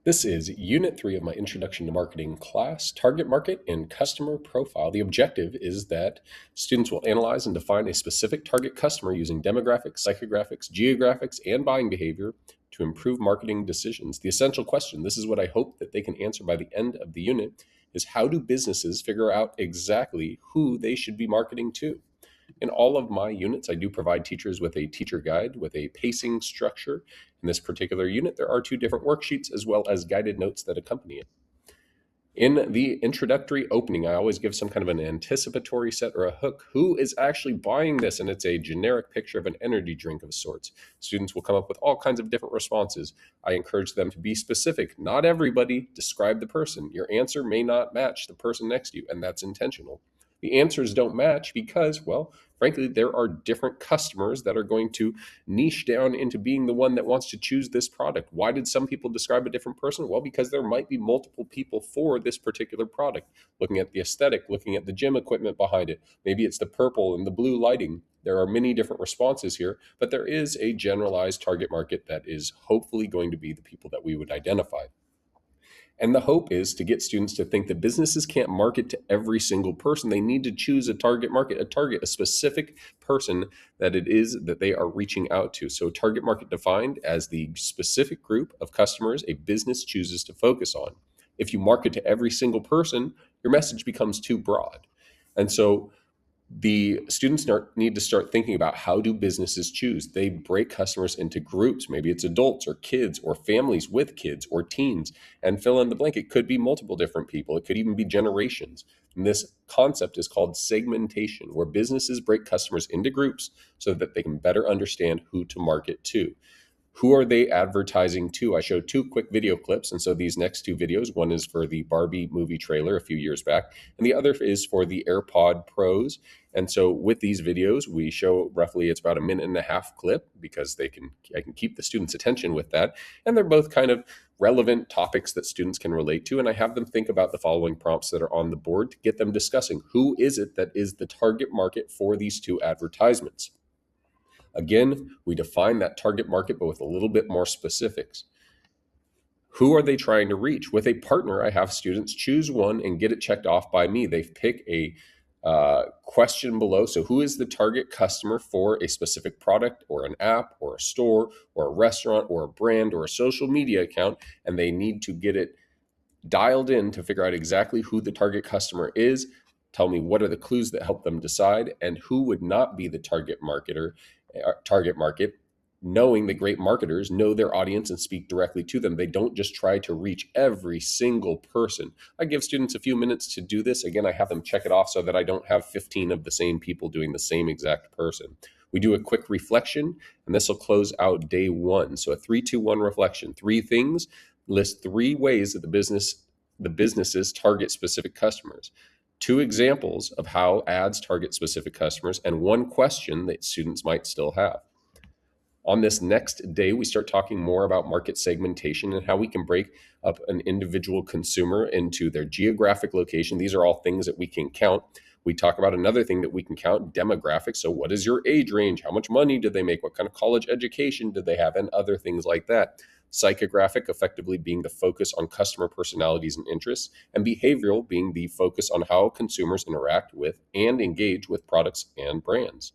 This is Unit 3 of my Introduction to Marketing class, Target Market and Customer Profile. The objective is that students will analyze and define a specific target customer using demographics, psychographics, geographics, and buying behavior to improve marketing decisions. The essential question, this is what I hope that they can answer by the end of the unit, is how do businesses figure out exactly who they should be marketing to? In all of my units, I do provide teachers with a teacher guide with a pacing structure. In this particular unit, there are two different worksheets as well as guided notes that accompany it. In the introductory opening, I always give some kind of an anticipatory set or a hook. Who is actually buying this? And it's a generic picture of an energy drink of sorts. Students will come up with all kinds of different responses. I encourage them to be specific. Not everybody. Describe the person. Your answer may not match the person next to you, and that's intentional. The answers don't match because, well, frankly, there are different customers that are going to niche down into being the one that wants to choose this product. Why did some people describe a different person? Well, because there might be multiple people for this particular product. Looking at the aesthetic, looking at the gym equipment behind it. Maybe it's the purple and the blue lighting. There are many different responses here, but there is a generalized target market that is hopefully going to be the people that we would identify. And the hope is to get students to think that businesses can't market to every single person. They need to choose a target market, a specific person that it is that they are reaching out to. So target market defined as the specific group of customers a business chooses to focus on. If you market to every single person, your message becomes too broad. And so the students need to start thinking about how do businesses choose. They break customers into groups. Maybe it's adults or kids or families with kids or teens, and fill in the blank. It could be multiple different people. It could even be generations. And this concept is called segmentation, where businesses break customers into groups so that they can better understand who to market to. Who are they advertising to? I showed two quick video clips. And so these next two videos, one is for the Barbie movie trailer a few years back, and the other is for the AirPod Pros. And so with these videos, we show roughly it's about a minute and a half clip because I can keep the students' attention with that. And they're both kind of relevant topics that students can relate to. And I have them think about the following prompts that are on the board to get them discussing who is it that is the target market for these two advertisements. Again, we define that target market, but with a little bit more specifics. Who are they trying to reach? With a partner, I have students choose one and get it checked off by me. They pick a question below. So who is the target customer for a specific product or an app or a store or a restaurant or a brand or a social media account? And they need to get it dialed in to figure out exactly who the target customer is. Tell me what are the clues that help them decide, and who would not be the target market. Knowing that great marketers know their audience and speak directly to them. They don't just try to reach every single person. I give students a few minutes to do this. Again, I have them check it off so that I don't have 15 of the same people doing the same exact person. We do a quick reflection, and this will close out day one. So a 3-2-1 reflection. 3 things, list 3 ways that the businesses target specific customers. 2 examples of how ads target specific customers, and 1 question that students might still have. On this next day, we start talking more about market segmentation and how we can break up an individual consumer into their geographic location. These are all things that we can count. We talk about another thing that we can count, demographics. So what is your age range? How much money do they make? What kind of college education do they have? And other things like that. Psychographic effectively being the focus on customer personalities and interests, and behavioral being the focus on how consumers interact with and engage with products and brands.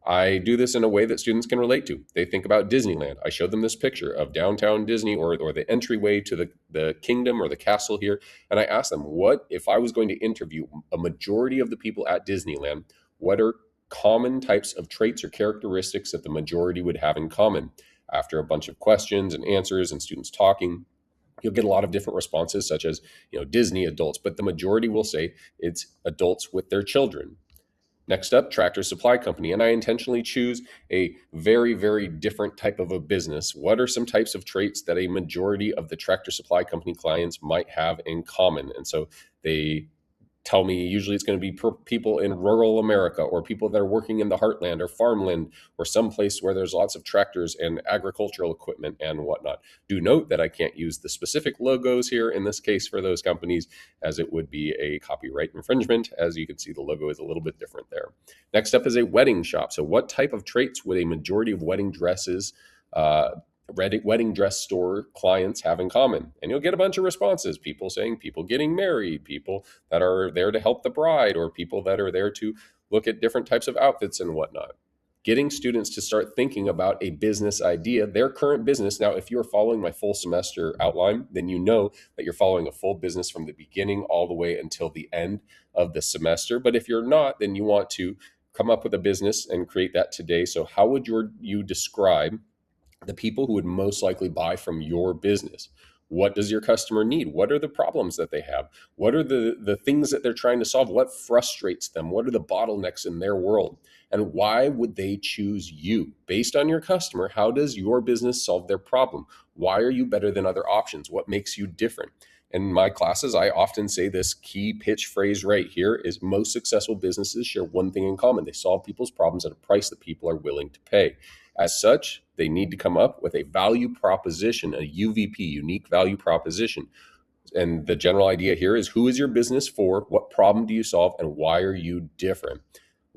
I do this in a way that students can relate to. They think about Disneyland. I show them this picture of downtown Disney or the entryway to the kingdom or the castle here. And I ask them, what if I was going to interview a majority of the people at Disneyland, what are common types of traits or characteristics that the majority would have in common? After a bunch of questions and answers and students talking, you'll get a lot of different responses, such as, Disney adults, but the majority will say it's adults with their children. Next up, Tractor Supply Company. And I intentionally choose a very, very different type of a business. What are some types of traits that a majority of the Tractor Supply Company clients might have in common? And so they tell me usually it's going to be people in rural America, or people that are working in the heartland or farmland, or someplace where there's lots of tractors and agricultural equipment and whatnot. Do note that I can't use the specific logos here in this case for those companies, as it would be a copyright infringement. As you can see, the logo is a little bit different there. Next up is a wedding shop. So what type of traits would a majority of wedding dresses wedding dress store clients have in common. And you'll get a bunch of responses, people saying people getting married, people that are there to help the bride, or people that are there to look at different types of outfits and whatnot. Getting students to start thinking about a business idea, their current business. Now, if you're following my full semester outline, then you know that you're following a full business from the beginning all the way until the end of the semester. But if you're not, then you want to come up with a business and create that today. So how would you describe the people who would most likely buy from your business? What does your customer need? What are the problems that they have? What are the things that they're trying to solve? What frustrates them? What are the bottlenecks in their world? And why would they choose you? Based on your customer, how does your business solve their problem? Why are you better than other options? What makes you different? In my classes, I often say this key pitch phrase right here is most successful businesses share one thing in common. They solve people's problems at a price that people are willing to pay. As such, they need to come up with a value proposition, a UVP, unique value proposition. And the general idea here is, who is your business for? What problem do you solve? And why are you different?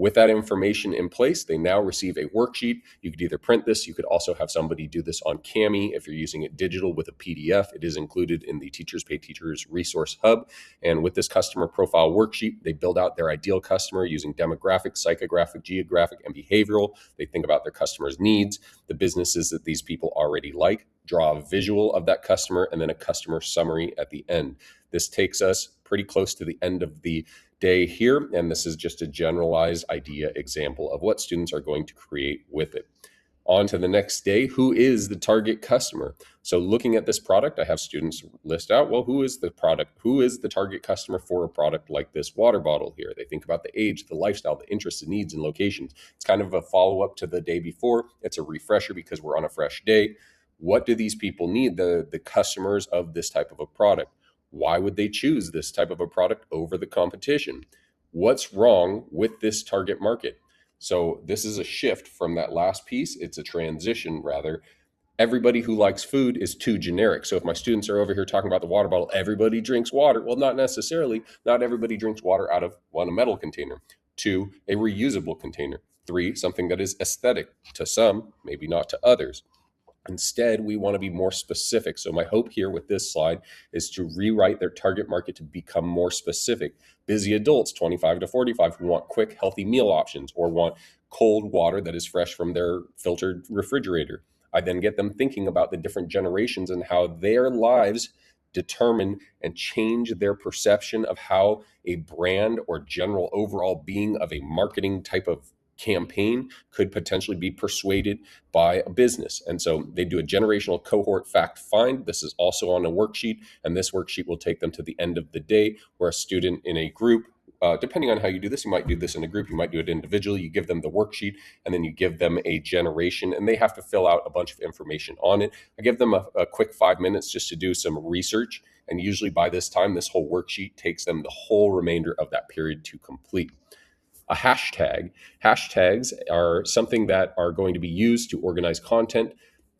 With that information in place, they now receive a worksheet. You could either print this. You could also have somebody do this on Kami. If you're using it digital with a PDF, it is included in the Teachers Pay Teachers Resource Hub. And with this customer profile worksheet, they build out their ideal customer using demographic, psychographic, geographic, and behavioral. They think about their customers' needs, the businesses that these people already like, draw a visual of that customer, and then a customer summary at the end. This takes us pretty close to the end of the day here, and this is just a generalized idea example of what students are going to create with it. On to the next day, who is the target customer? So looking at this product, I have students list out, well, who is the product? Who is the target customer for a product like this water bottle here? They think about the age, the lifestyle, the interests, the needs, and locations. It's kind of a follow-up to the day before. It's a refresher because we're on a fresh day. What do these people need, the customers of this type of a product? Why would they choose this type of a product over the competition? What's wrong with this target market? So this is a shift from that last piece. It's a transition, rather. Everybody who likes food is too generic. So if my students are over here talking about the water bottle, everybody drinks water. Well, not necessarily. Not everybody drinks water out of, one, a metal container, two, a reusable container, three, something that is aesthetic to some, maybe not to others. Instead, we want to be more specific. So my hope here with this slide is to rewrite their target market to become more specific. Busy adults, 25 to 45, who want quick, healthy meal options or want cold water that is fresh from their filtered refrigerator. I then get them thinking about the different generations and how their lives determine and change their perception of how a brand or general overall being of a marketing type of campaign could potentially be persuaded by a business. And so they do a generational cohort fact find. This is also on a worksheet, and this worksheet will take them to the end of the day where a student in a group, depending on how you do this, you might do this in a group, you might do it individually. You give them the worksheet and then you give them a generation, and they have to fill out a bunch of information on it. I give them a quick 5 minutes just to do some research. And usually by this time, this whole worksheet takes them the whole remainder of that period to complete. A hashtag. Hashtags are something that are going to be used to organize content.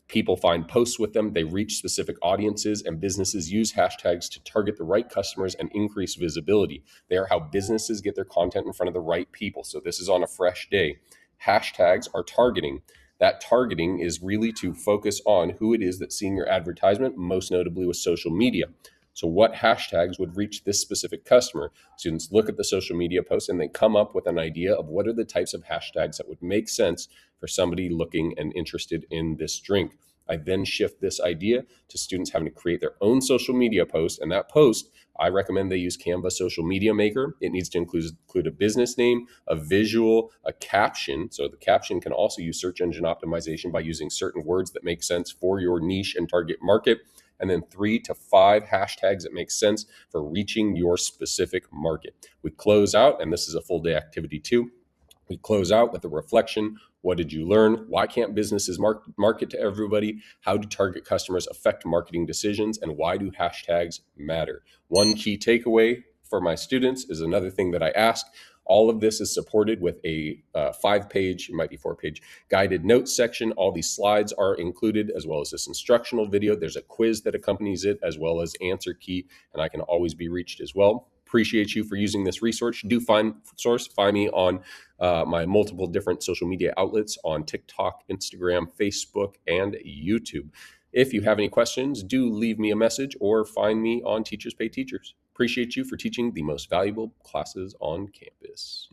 People find posts with them, they reach specific audiences, and businesses use hashtags to target the right customers and increase visibility. They are how businesses get their content in front of the right people. So this is on a fresh day. Hashtags are targeting. That targeting is really to focus on who it is that's seeing your advertisement, most notably with social media. So what hashtags would reach this specific customer? Students look at the social media posts and they come up with an idea of what are the types of hashtags that would make sense for somebody looking and interested in this drink. I then shift this idea to students having to create their own social media post. And that post, I recommend they use Canva Social Media Maker. It needs to include a business name, a visual, a caption. So the caption can also use search engine optimization by using certain words that make sense for your niche and target market. And then 3 to 5 hashtags that make sense for reaching your specific market. We close out, and this is a full day activity too. We close out with a reflection. What did you learn? Why can't businesses market to everybody? How do target customers affect marketing decisions? And why do hashtags matter? One key takeaway for my students is another thing that I ask. All of this is supported with a 5-page, it might be 4-page guided notes section. All these slides are included, as well as this instructional video. There's a quiz that accompanies it, as well as answer key, and I can always be reached as well. Appreciate you for using this resource. Find me on my multiple different social media outlets on TikTok, Instagram, Facebook, and YouTube. If you have any questions, do leave me a message or find me on Teachers Pay Teachers. Appreciate you for teaching the most valuable classes on campus.